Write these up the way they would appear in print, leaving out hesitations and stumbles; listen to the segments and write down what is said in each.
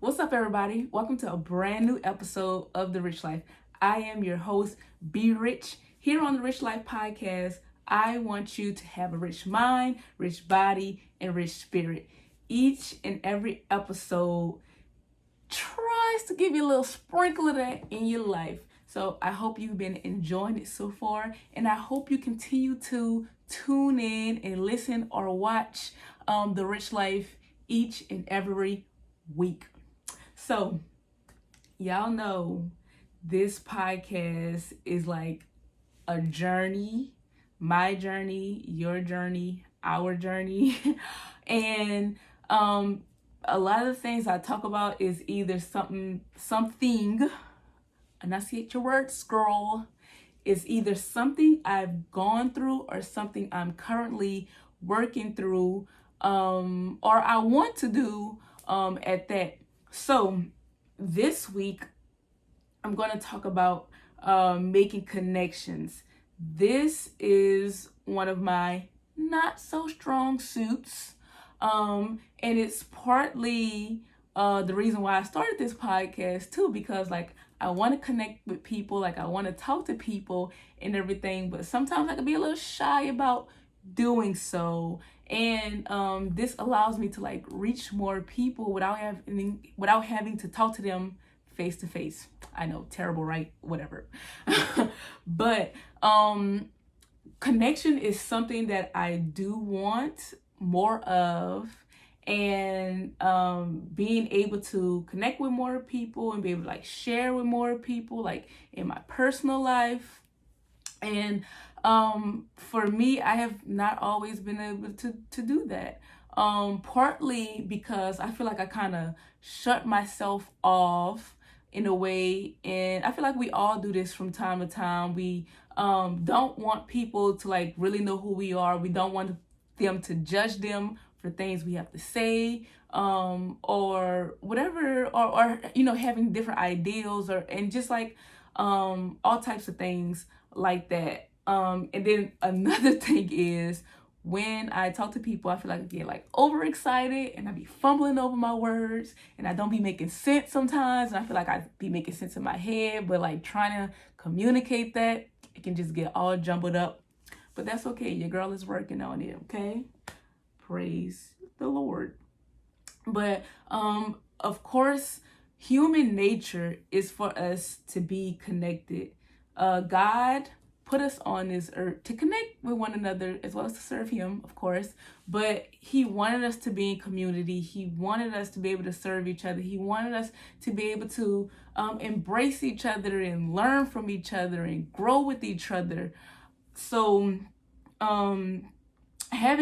What's up, everybody? Welcome to a brand new episode of The Rich Life. I am your host, BRich. Here on The Rich Life podcast, I want you to have a rich mind, rich body, and rich spirit. Each and every episode tries to give you a little sprinkle of that in your life. So I hope you've been enjoying it so far, and I hope you continue to tune in and listen or watch The Rich Life each and every week. So, y'all know this podcast is like a journey, my journey, your journey, our journey. and a lot of the things I talk about is either something, enunciate your words, girl, is either something I've gone through or something I'm currently working through, or I want to do at that. So this week, I'm going to talk about making connections. This is one of my not so strong suits. And it's partly the reason why I started this podcast too, because like I want to connect with people, like I want to talk to people and everything, but sometimes I can be a little shy about doing so. And this allows me to like reach more people without having to talk to them face to face. I know, terrible, right? Whatever. But connection is something that I do want more of, and being able to connect with more people and be able to like share with more people, like in my personal life. And for me, I have not always been able to do that. Partly because I feel like I kind of shut myself off in a way, and I feel like we all do this from time to time. We don't want people to like really know who we are. We don't want them to judge them for things we have to say, or whatever, or you know, having different ideals, or and just like all types of things like that. And then another thing is, when I talk to people, I feel like I get like overexcited and I be fumbling over my words and I don't be making sense sometimes. And I feel like I be making sense in my head, but like trying to communicate that, it can just get all jumbled up. But that's okay. Your girl is working on it, okay? Praise the Lord. But of course, human nature is for us to be connected. God put us on this earth to connect with one another as well as to serve him, of course. But he wanted us to be in community. He wanted us to be able to serve each other. He wanted us to be able to embrace each other and learn from each other and grow with each other. So having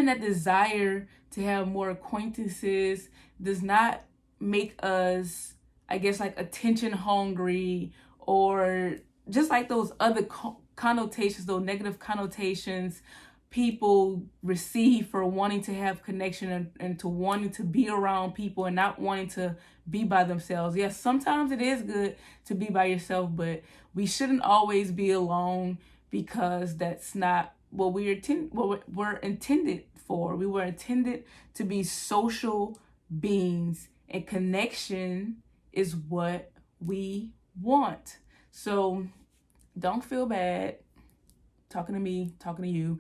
that desire to have more acquaintances does not make us, I guess, like attention hungry, or just like those other connotations, those negative connotations people receive for wanting to have connection and to wanting to be around people and not wanting to be by themselves. Yes, sometimes it is good to be by yourself, but we shouldn't always be alone, because that's not what we're intended for. We were intended to be social beings, and connection is what we want. So don't feel bad, talking to me, talking to you.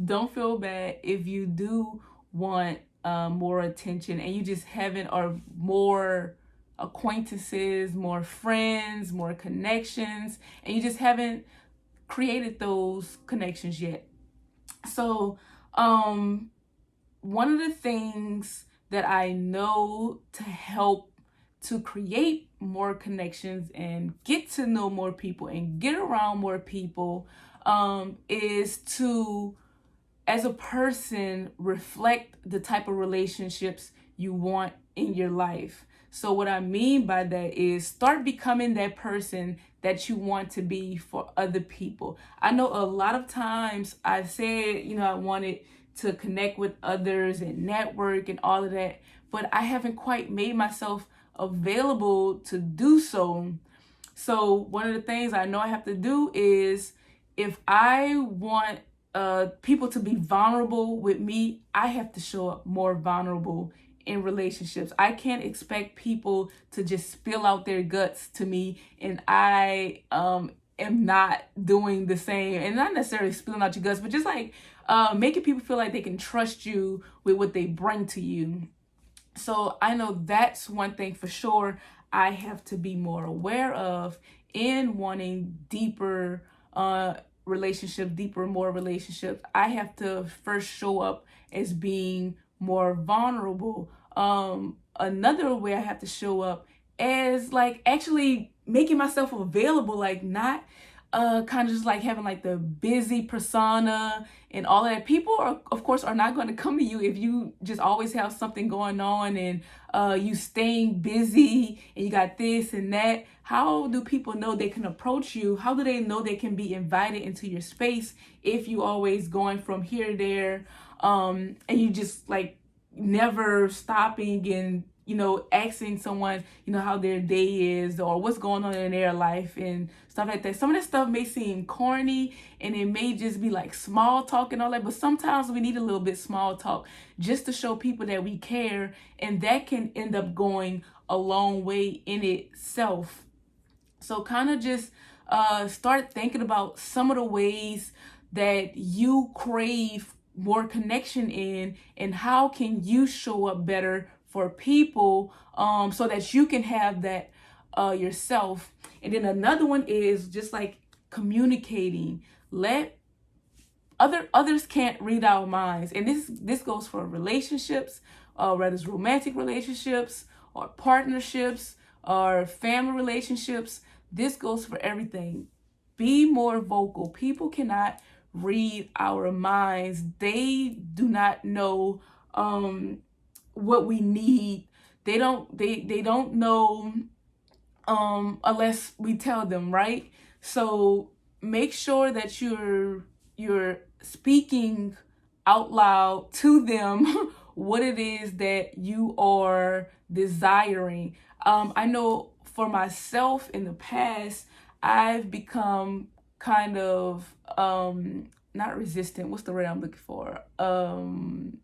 Don't feel bad if you do want more attention and you just haven't, or more acquaintances, more friends, more connections, and you just haven't created those connections yet. So one of the things that I know to help to create more connections and get to know more people and get around more people is to, as a person, reflect the type of relationships you want in your life. So what I mean by that is, start becoming that person that you want to be for other people. I know a lot of times I've said, you know, I wanted to connect with others and network and all of that, but I haven't quite made myself available to do so. So one of the things I know I have to do is, if I want people to be vulnerable with me, I have to show up more vulnerable in relationships. I can't expect people to just spill out their guts to me, and I am not doing the same. And not necessarily spilling out your guts, but just like making people feel like they can trust you with what they bring to you. So I know that's one thing for sure I have to be more aware of in wanting deeper more relationships. I have to first show up as being more vulnerable. Another way I have to show up as like actually making myself available, like not kind of just like having like the busy persona and all that. People are, of course, are not going to come to you if you just always have something going on and you staying busy and you got this and that. How do people know they can approach you? How do they know they can be invited into your space if you always going from here to there, and you just like never stopping and asking someone, how their day is or what's going on in their life and stuff like that. Some of that stuff may seem corny and it may just be like small talk and all that, but sometimes we need a little bit small talk just to show people that we care, and that can end up going a long way in itself. So kind of just start thinking about some of the ways that you crave more connection in, and how can you show up better for people so that you can have that yourself. And then another one is just like communicating. Let others can't read our minds, and this goes for relationships, whether it's romantic relationships or partnerships or family relationships. This goes for everything. Be more vocal. People cannot read our minds. They do not know what we need. They don't know unless we tell them, right? So make sure that you're speaking out loud to them what it is that you are desiring. I know for myself in the past, I've become kind of not resistant. What's the word I'm looking for? I'm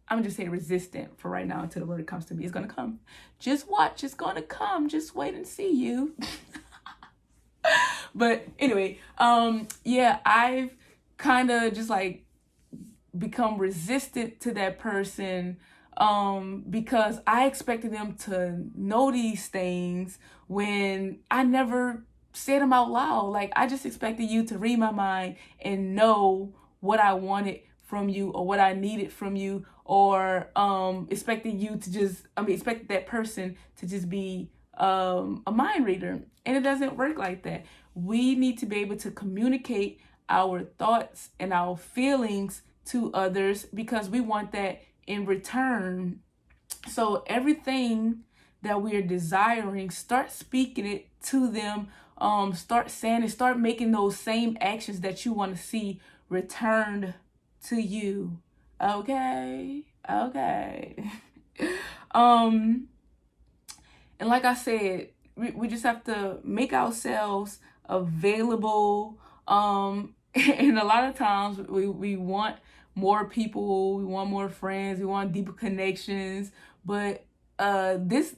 gonna just say resistant for right now until the word comes to me. It's gonna come. Just watch. It's gonna come. Just wait and see you. But anyway, yeah, I've kind of just like become resistant to that person because I expected them to know these things when I never said them out loud. Like I just expected you to read my mind and know what I wanted from you or what I needed from you, or expected that person to just be a mind reader. And it doesn't work like that. We need to be able to communicate our thoughts and our feelings to others because we want that in return. So everything that we are desiring, start speaking it to them. Start saying it, start making those same actions that you want to see returned to you. Okay. And like I said, we just have to make ourselves available. And a lot of times we want more people, we want more friends, we want deeper connections, but this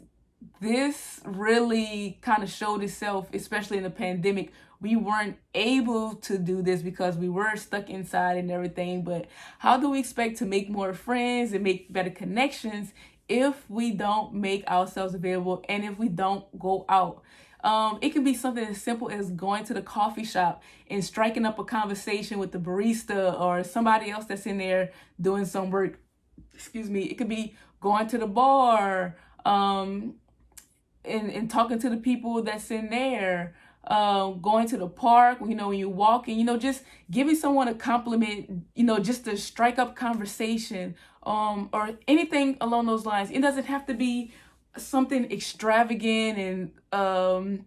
really kind of showed itself, especially in the pandemic. We weren't able to do this because we were stuck inside and everything. But how do we expect to make more friends and make better connections if we don't make ourselves available and if we don't go out? It can be something as simple as going to the coffee shop and striking up a conversation with the barista or somebody else that's in there doing some work. It could be going to the bar and talking to the people that's in there. Going to the park, when you're walking, just giving someone a compliment, just to strike up conversation, or anything along those lines. It doesn't have to be something extravagant and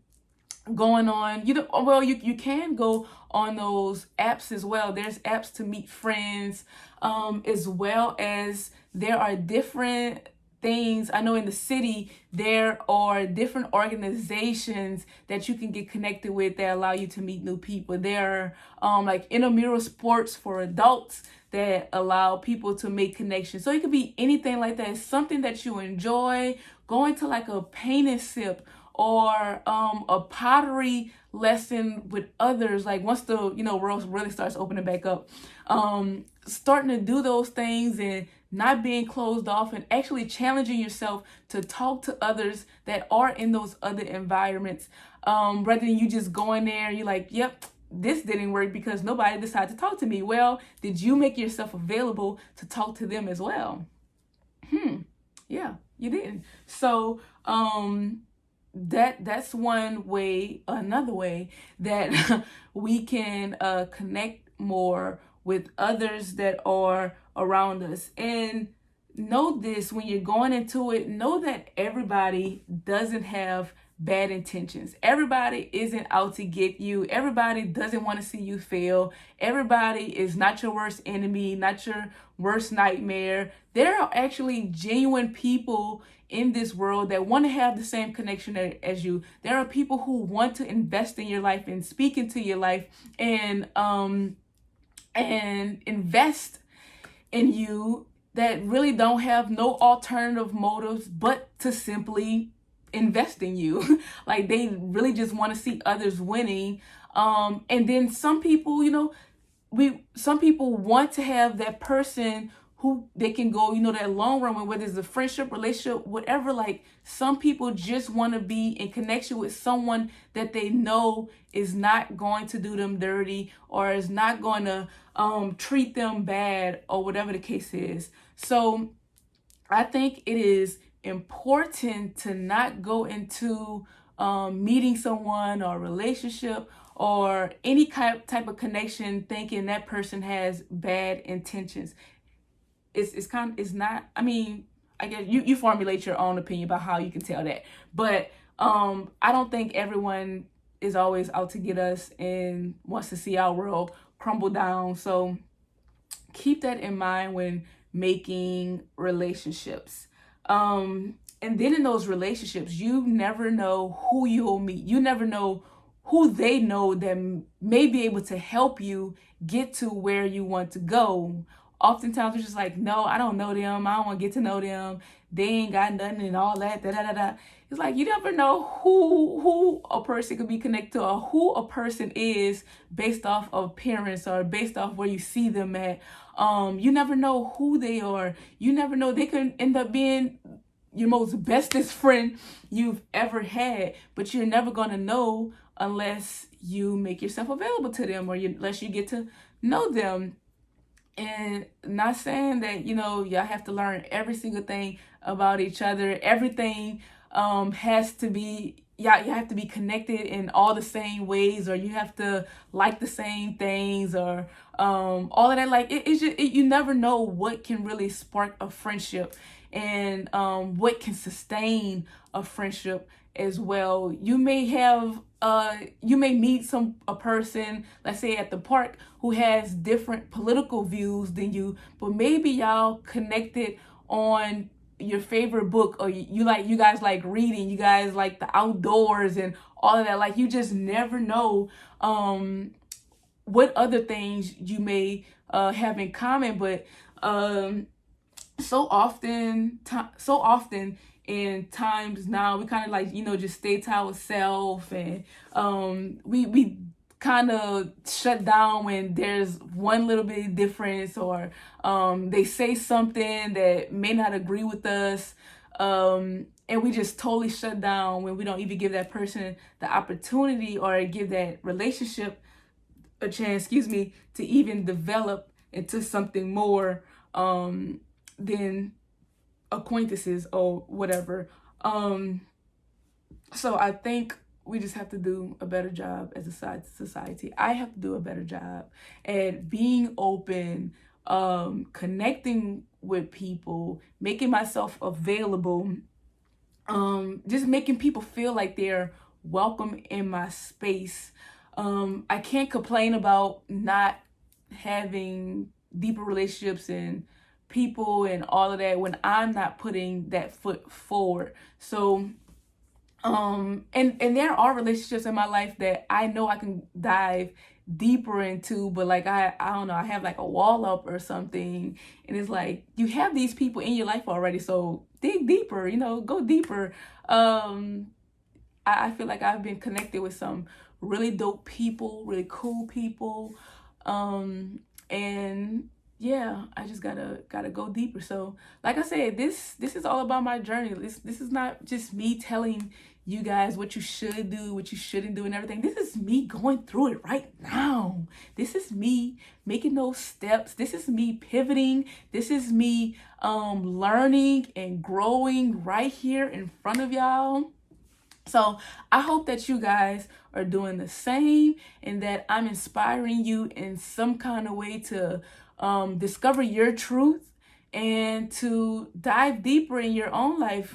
going on. You can go on those apps as well. There's apps to meet friends, as well as there are different things. I know in the city there are different organizations that you can get connected with that allow you to meet new people. There are like intramural sports for adults that allow people to make connections. So it could be anything like that. It's something that you enjoy, going to like a paint and sip or a pottery lesson with others. Like once the world really starts opening back up, starting to do those things and not being closed off and actually challenging yourself to talk to others that are in those other environments, rather than you just going there and you're like, yep, this didn't work because nobody decided to talk to me. Well, did you make yourself available to talk to them as well? Yeah, you didn't. So that's one way. Another way that we can connect more with others that are around us. And know this, when you're going into it, know that everybody doesn't have bad intentions. Everybody isn't out to get you. Everybody doesn't want to see you fail. Everybody is not your worst enemy, not your worst nightmare. There are actually genuine people in this world that want to have the same connection as you. There are people who want to invest in your life and speak into your life and invest in you, that really don't have no alternative motives but to simply invest in you. Like they really just want to see others winning. And then some people, some people want to have that person who they can go, that long run with, whether it's a friendship, relationship, whatever. Like some people just want to be in connection with someone that they know is not going to do them dirty or is not going to treat them bad or whatever the case is. So I think it is important to not go into meeting someone or relationship or any type of connection thinking that person has bad intentions. It's not, I mean, I guess you formulate your own opinion about how you can tell that. But I don't think everyone is always out to get us and wants to see our world crumble down. So keep that in mind when making relationships. And then in those relationships, you never know who you'll meet. You never know who they know that may be able to help you get to where you want to go. Oftentimes it's just like, no, I don't know them. I don't want to get to know them. They ain't got nothing and all that. It's like you never know who a person could be connected to or who a person is based off of appearance or based off where you see them at. You never know who they are. You never know, they could end up being your most bestest friend you've ever had, but you're never going to know unless you make yourself available to them or unless you get to know them. And not saying that, y'all have to learn every single thing about each other. Everything has to be, you have to be connected in all the same ways, or you have to like the same things, or all of that. Like it's just, you never know what can really spark a friendship and what can sustain a friendship as well. You may have you may meet a person, let's say at the park, who has different political views than you, but maybe y'all connected on your favorite book, or you guys like reading, you guys like the outdoors and all of that. Like you just never know what other things you may have in common. But so often in times now, we kind of like, just stay to ourselves, and we kind of shut down when there's one little bit of difference, or they say something that may not agree with us, and we just totally shut down when we don't even give that person the opportunity or give that relationship a chance, to even develop into something more than acquaintances or whatever. So I think we just have to do a better job as a society. I have to do a better job at being open, connecting with people, making myself available, just making people feel like they're welcome in my space. I can't complain about not having deeper relationships and people and all of that when I'm not putting that foot forward. So and there are relationships in my life that I know I can dive deeper into, but like I don't know, I have like a wall up or something, and it's like you have these people in your life already, so dig deeper, go deeper. I feel like I've been connected with some really dope people, really cool people. And yeah, I just gotta go deeper. So like I said, this is all about my journey. This is not just me telling you guys what you should do, what you shouldn't do, and everything. This is me going through it right now. This is me making those steps. This is me pivoting. This is me learning and growing right here in front of y'all. So I hope that you guys are doing the same and that I'm inspiring you in some kind of way to discover your truth and to dive deeper in your own life,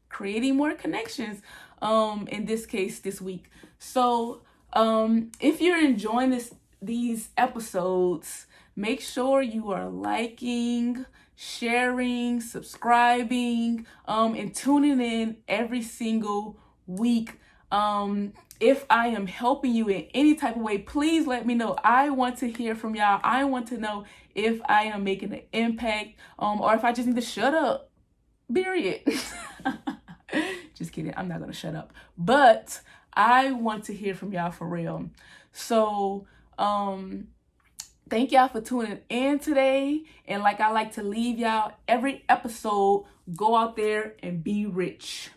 creating more connections, in this case, this week. So if you're enjoying these episodes, make sure you are liking, sharing, subscribing, and tuning in every single week. If I am helping you in any type of way, please let me know. I want to hear from y'all. I want to know if I am making an impact, or if I just need to shut up. BRich. Just kidding. I'm not gonna shut up. But I want to hear from y'all for real. So thank y'all for tuning in today. And like I like to leave y'all every episode, go out there and be rich.